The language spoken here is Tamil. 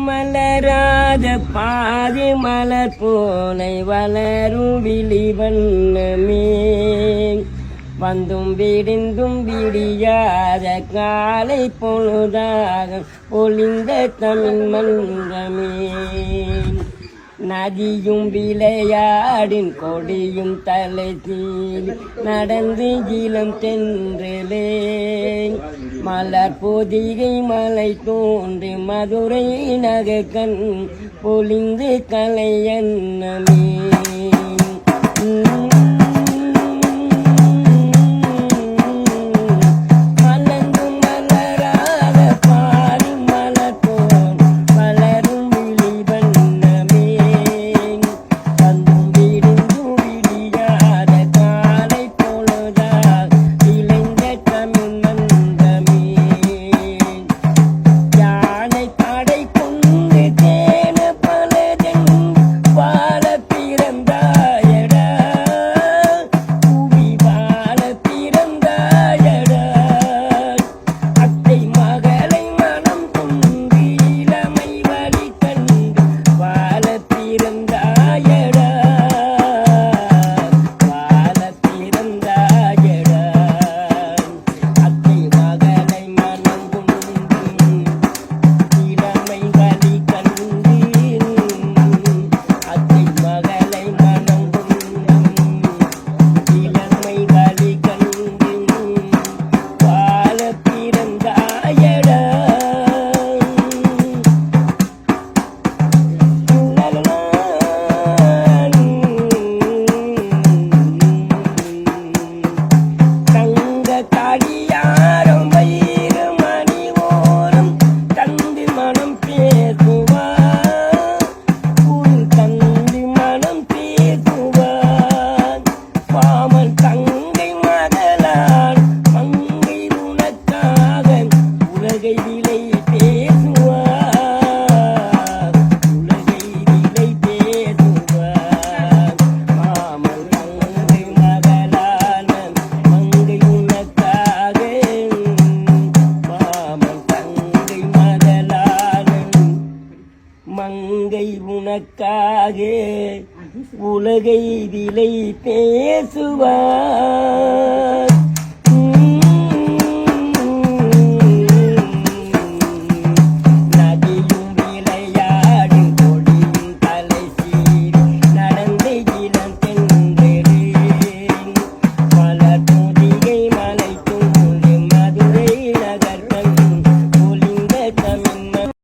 மலராத பாதி மலர் போனை வளரும் விழிவண்ணமே வந்தும் விடிந்தும் விடியாத காலை பொழுதாக பொழிந்த தமிழ் மன்றமே நதியும் விளையாடின் கொடியும் தலை தீவி நடந்து இளம் தென்றலே மலர் பொதிகை மலை தோன்றி மதுரை நகக்கண் பொழிந்து கலையன்னமே மங்கை உனக்காக உலகை விலை பேசுவார்.